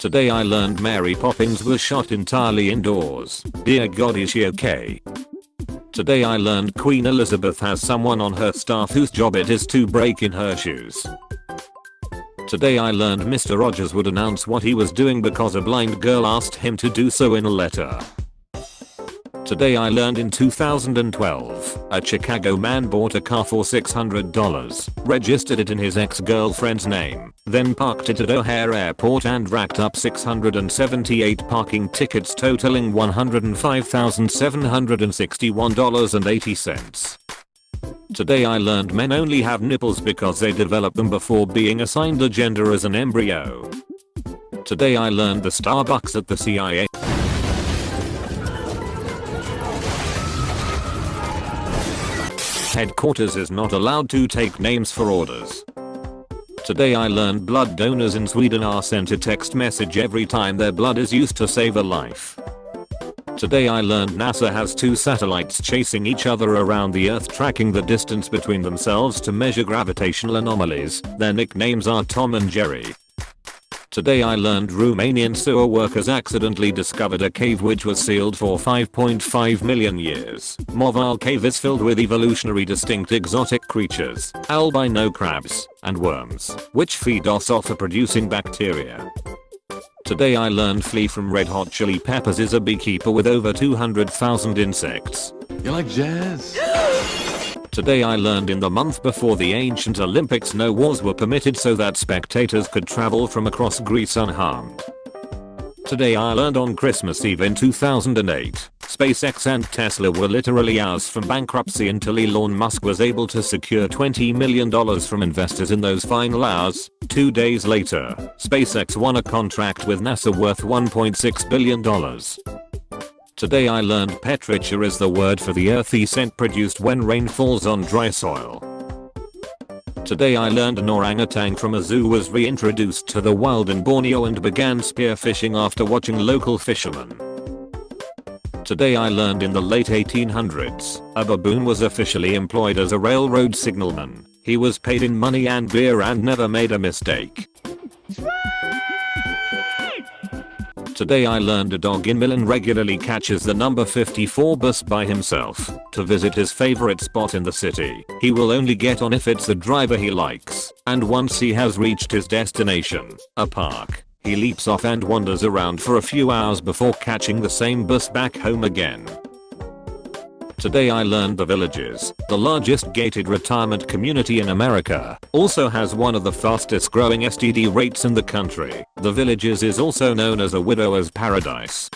Today I learned Mary Poppins was shot entirely indoors. Dear God, is she okay? Today I learned Queen Elizabeth has someone on her staff whose job it is to break in her shoes. Today I learned Mr. Rogers would announce what he was doing because a blind girl asked him to do so in a letter. Today I learned in 2012, a Chicago man bought a car for $600, registered it in his ex-girlfriend's name, then parked it at O'Hare Airport and racked up 678 parking tickets totaling $105,761.80. Today I learned men only have nipples because they develop them before being assigned a gender as an embryo. Today I learned the Starbucks at the CIA headquarters is not allowed to take names for orders. Today I learned blood donors in Sweden are sent a text message every time their blood is used to save a life. Today I learned NASA has 2 satellites chasing each other around the Earth, tracking the distance between themselves to measure gravitational anomalies. Their nicknames are Tom and Jerry. Today I learned Romanian sewer workers accidentally discovered a cave which was sealed for 5.5 million years. Morval Cave is filled with evolutionary distinct exotic creatures, albino crabs, and worms, which feed off sulfur-producing bacteria. Today I learned Flea from Red Hot Chili Peppers is a beekeeper with over 200,000 insects. You like jazz? Today I learned in the month before the ancient Olympics no wars were permitted so that spectators could travel from across Greece unharmed. Today I learned on Christmas Eve in 2008, SpaceX and Tesla were literally hours from bankruptcy until Elon Musk was able to secure $20 million from investors in those final hours. 2 days later, SpaceX won a contract with NASA worth $1.6 billion. Today I learned petrichor is the word for the earthy scent produced when rain falls on dry soil. Today I learned an orangutan from a zoo was reintroduced to the wild in Borneo and began spearfishing after watching local fishermen. Today I learned in the late 1800s, a baboon was officially employed as a railroad signalman. He was paid in money and beer and never made a mistake. Today I learned a dog in Milan regularly catches the number 54 bus by himself to visit his favorite spot in the city. He will only get on if it's the driver he likes, and once he has reached his destination, a park, he leaps off and wanders around for a few hours before catching the same bus back home again. Today I learned The Villages, the largest gated retirement community in America, also has one of the fastest growing STD rates in the country. The Villages is also known as a widower's paradise.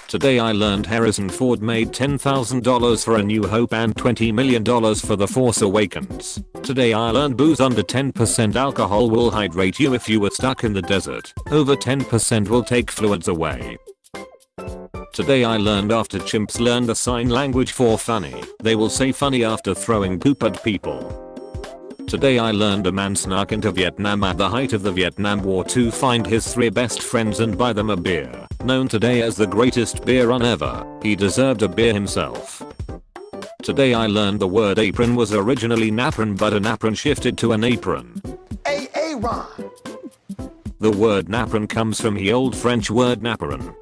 Today I learned Harrison Ford made $10,000 for A New Hope and $20 million for The Force Awakens. Today I learned booze under 10% alcohol will hydrate you if you were stuck in the desert. Over 10% will take fluids away. Today I learned after chimps learn the sign language for funny, they will say funny after throwing poop at people. Today I learned a man snuck into Vietnam at the height of the Vietnam War to find his 3 best friends and buy them a beer. Known today as the greatest beer run ever, he deserved a beer himself. Today I learned the word apron was originally napron but an apron shifted to an apron. Aaron. The word napron comes from the old French word naperon.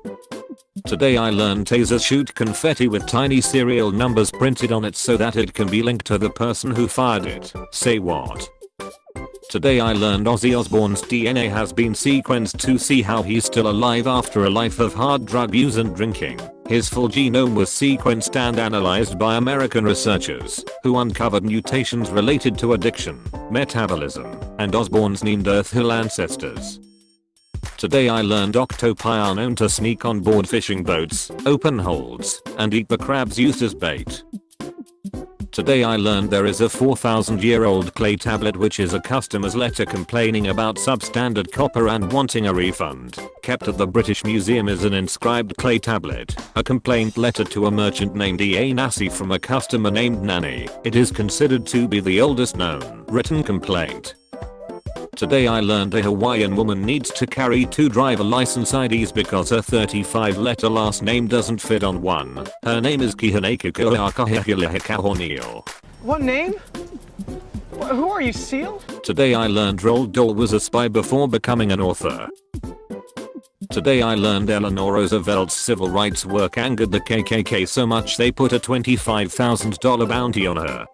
Today I learned tasers shoot confetti with tiny serial numbers printed on it so that it can be linked to the person who fired it. Say what? Today I learned Ozzy Osbourne's DNA has been sequenced to see how he's still alive after a life of hard drug use and drinking. His full genome was sequenced and analyzed by American researchers, who uncovered mutations related to addiction, metabolism, and Osbourne's Neanderthal ancestors. Today I learned octopi are known to sneak on board fishing boats, open holds, and eat the crabs used as bait. Today I learned there is a 4,000-year-old clay tablet which is a customer's letter complaining about substandard copper and wanting a refund. Kept at the British Museum is an inscribed clay tablet, a complaint letter to a merchant named E.A. Nassi from a customer named Nanny. It is considered to be the oldest known written complaint. Today I learned a Hawaiian woman needs to carry 2 driver license IDs because her 35-letter last name doesn't fit on one. Her name is Kihanekikuakahehilehekahonio. What name? Who are you, Seal? Today I learned Roald Dahl was a spy before becoming an author. Today I learned Eleanor Roosevelt's civil rights work angered the KKK so much they put a $25,000 bounty on her.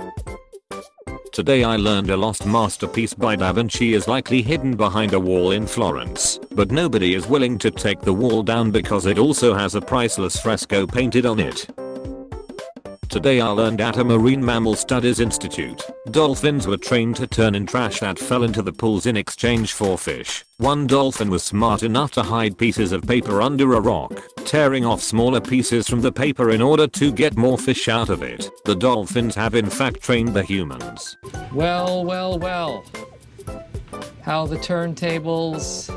Today I learned a lost masterpiece by Da Vinci is likely hidden behind a wall in Florence, but nobody is willing to take the wall down because it also has a priceless fresco painted on it. Today I learned at a Marine Mammal Studies Institute, dolphins were trained to turn in trash that fell into the pools in exchange for fish. One dolphin was smart enough to hide pieces of paper under a rock, tearing off smaller pieces from the paper in order to get more fish out of it. The dolphins have in fact trained the humans. Well, well, well. How the turntables.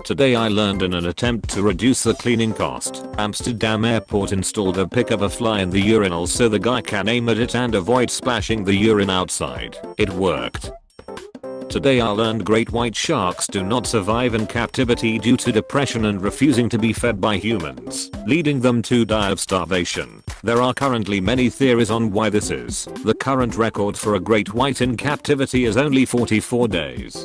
Today I learned in an attempt to reduce the cleaning cost, Amsterdam Airport installed a pick of a fly in the urinal so the guy can aim at it and avoid splashing the urine outside. It worked. Today I learned great white sharks do not survive in captivity due to depression and refusing to be fed by humans, leading them to die of starvation. There are currently many theories on why this is. The current record for a great white in captivity is only 44 days.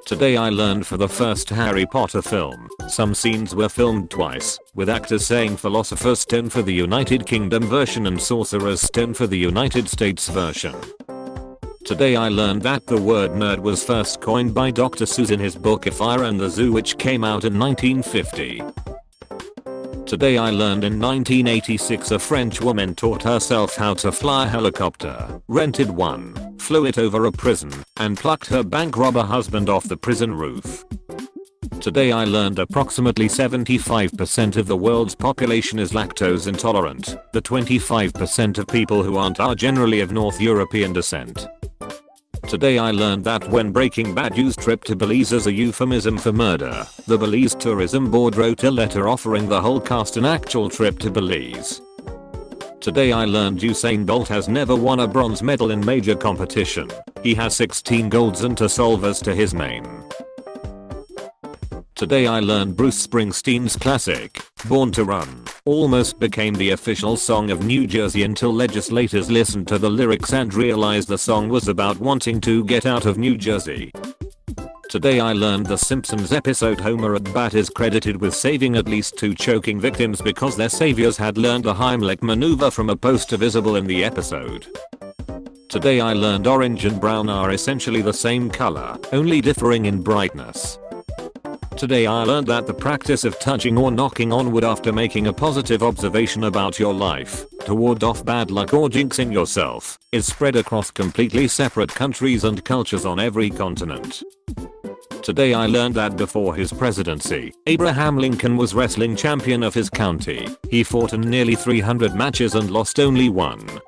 Today I learned for the first Harry Potter film, some scenes were filmed twice, with actors saying Philosopher's Stone for the United Kingdom version and Sorcerer's Stone for the United States version. Today I learned that the word nerd was first coined by Dr. Seuss in his book A Fire in the Zoo, which came out in 1950. Today I learned in 1986 a French woman taught herself how to fly a helicopter, rented one, flew it over a prison, and plucked her bank robber husband off the prison roof. Today I learned approximately 75% of the world's population is lactose intolerant. The 25% of people who aren't are generally of North European descent. Today I learned that when Breaking Bad used trip to Belize as a euphemism for murder, the Belize Tourism Board wrote a letter offering the whole cast an actual trip to Belize. Today I learned Usain Bolt has never won a bronze medal in major competition. He has 16 golds and 2 silvers to his name. Today I learned Bruce Springsteen's classic, Born to Run, almost became the official song of New Jersey until legislators listened to the lyrics and realized the song was about wanting to get out of New Jersey. Today I learned the Simpsons episode Homer at Bat is credited with saving at least 2 choking victims because their saviors had learned the Heimlich maneuver from a poster visible in the episode. Today I learned orange and brown are essentially the same color, only differing in brightness. Today I learned that the practice of touching or knocking on wood after making a positive observation about your life, to ward off bad luck or jinxing yourself, is spread across completely separate countries and cultures on every continent. Today I learned that before his presidency, Abraham Lincoln was wrestling champion of his county. He fought in nearly 300 matches and lost only 1.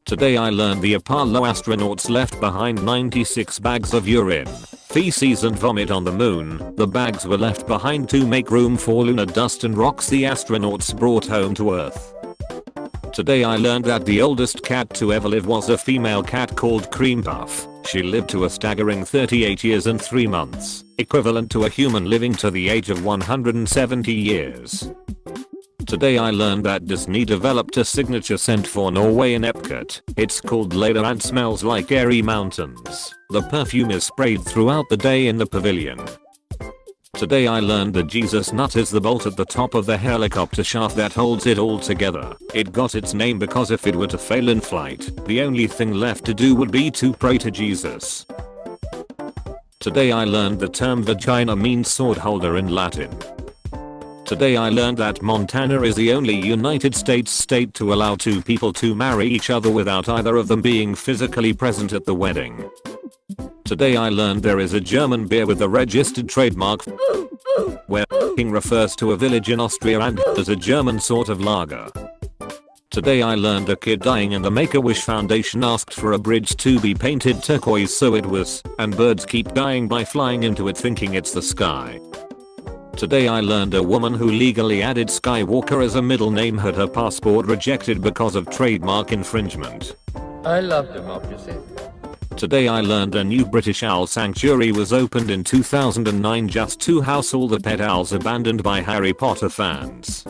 Today I learned the Apollo astronauts left behind 96 bags of urine, feces and vomit on the moon. The bags were left behind to make room for lunar dust and rocks the astronauts brought home to Earth. Today I learned that the oldest cat to ever live was a female cat called Cream Puff. She lived to a staggering 38 years and 3 months, equivalent to a human living to the age of 170 years. Today I learned that Disney developed a signature scent for Norway in Epcot. It's called Lader and smells like airy mountains. The perfume is sprayed throughout the day in the pavilion. Today I learned that Jesus nut is the bolt at the top of the helicopter shaft that holds it all together. It got its name because if it were to fail in flight, the only thing left to do would be to pray to Jesus. Today I learned the term vagina means sword holder in Latin. Today I learned that Montana is the only United States state to allow 2 people to marry each other without either of them being physically present at the wedding. Today I learned there is a German beer with a registered trademark where refers to a village in Austria and as a German sort of lager. Today I learned a kid dying and the Make-A-Wish Foundation asked for a bridge to be painted turquoise, so it was, and birds keep dying by flying into it thinking it's the sky. Today I learned a woman who legally added Skywalker as a middle name had her passport rejected because of trademark infringement. I love democracy. Today I learned a new British owl sanctuary was opened in 2009 just to house all the pet owls abandoned by Harry Potter fans.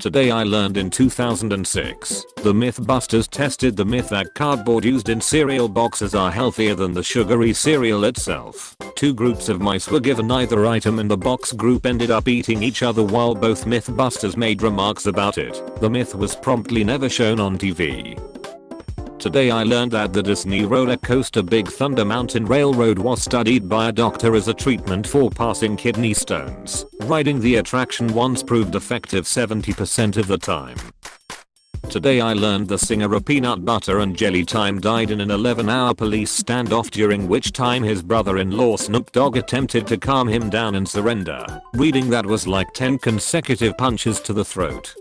Today I learned in 2006, the Mythbusters tested the myth that cardboard used in cereal boxes are healthier than the sugary cereal itself. Two groups of mice were given either item and the box group ended up eating each other while both Mythbusters made remarks about it. The myth was promptly never shown on TV. Today I learned that the Disney roller coaster Big Thunder Mountain Railroad was studied by a doctor as a treatment for passing kidney stones. Riding the attraction once proved effective 70% of the time. Today I learned the singer of Peanut Butter and Jelly Time died in an 11-hour police standoff, during which time his brother-in-law Snoop Dogg attempted to calm him down and surrender. Reading that was like 10 consecutive punches to the throat.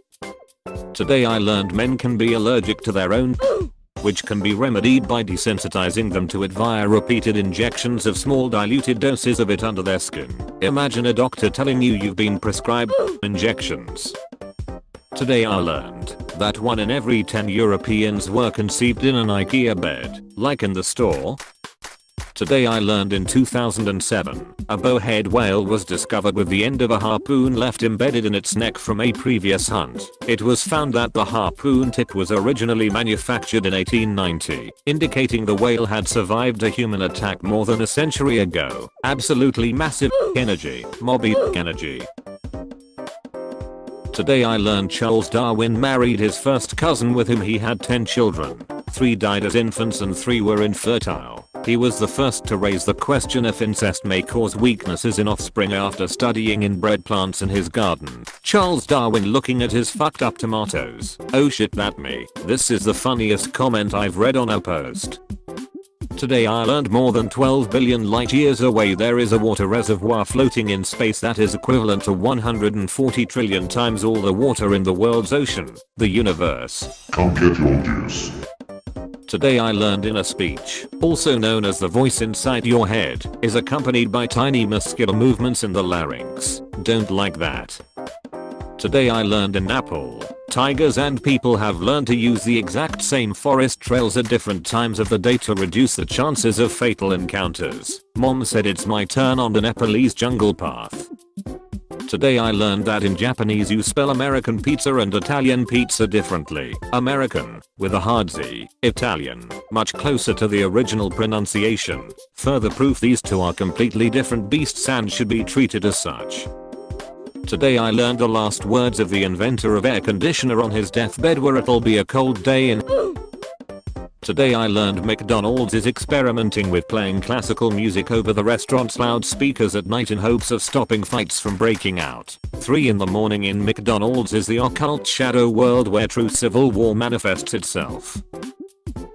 Today I learned men can be allergic to their own which can be remedied by desensitizing them to it via repeated injections of small diluted doses of it under their skin. Imagine a doctor telling you you've been prescribed injections. Today I learned that 1 in every 10 Europeans were conceived in an IKEA bed, like in the store. Today I learned in 2007, a bowhead whale was discovered with the end of a harpoon left embedded in its neck from a previous hunt. It was found that the harpoon tip was originally manufactured in 1890, indicating the whale had survived a human attack more than a century ago. Absolutely massive energy, mobby energy. Today I learned Charles Darwin married his first cousin with whom he had 10 children. 3 died as infants and 3 were infertile. He was the first to raise the question if incest may cause weaknesses in offspring after studying inbred plants in his garden. Charles Darwin looking at his fucked up tomatoes. Oh shit, that me. This is the funniest comment I've read on a post. Today I learned more than 12 billion light years away there is a water reservoir floating in space that is equivalent to 140 trillion times all the water in the world's ocean, the universe. Come get your juice. Today I learned in a speech, also known as the voice inside your head, is accompanied by tiny muscular movements in the larynx. Don't like that. Today I learned in Nepal, tigers and people have learned to use the exact same forest trails at different times of the day to reduce the chances of fatal encounters. Mom said it's my turn on the Nepalese jungle path. Today I learned that in Japanese you spell American pizza and Italian pizza differently. American, with a hard Z. Italian, much closer to the original pronunciation. Further proof these two are completely different beasts and should be treated as such. Today I learned the last words of the inventor of air conditioner on his deathbed were "It'll be a cold day in." Today I learned McDonald's is experimenting with playing classical music over the restaurant's loudspeakers at night in hopes of stopping fights from breaking out. 3 in the morning in McDonald's is the occult shadow world where true civil war manifests itself.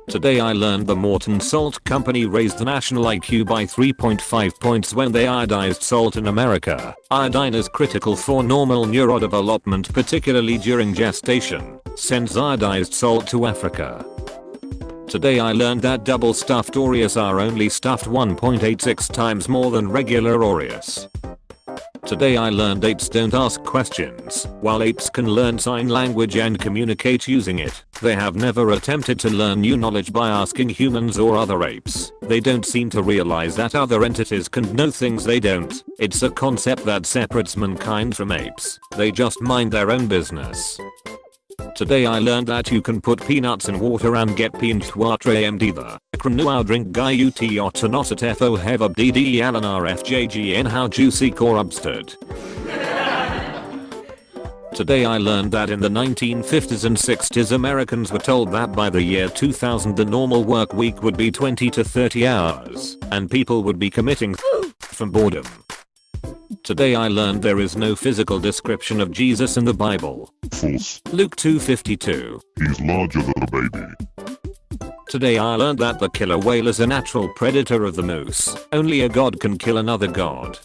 Today I learned the Morton Salt Company raised the national IQ by 3.5 points when they iodized salt in America. Iodine is critical for normal neurodevelopment, particularly during gestation. Sends iodized salt to Africa. Today I learned that double stuffed Oreos are only stuffed 1.86 times more than regular Oreos. Today I learned apes don't ask questions. While apes can learn sign language and communicate using it, they have never attempted to learn new knowledge by asking humans or other apes. They don't seem to realize that other entities can know things they don't. It's a concept that separates mankind from apes. They just mind their own business. Today I learned that you can put peanuts in water and get peanut water amd the drink guy ut not at fo have abdd alan rfjgn how juicy core ubstud. Today I learned that in the 1950s and 60s Americans were told that by the year 2000 the normal work week would be 20 to 30 hours, and people would be committing from boredom. Today I learned there is no physical description of Jesus in the Bible. False. Luke 2:52. He's larger than a baby. Today I learned that the killer whale is a natural predator of the moose. Only a god can kill another god.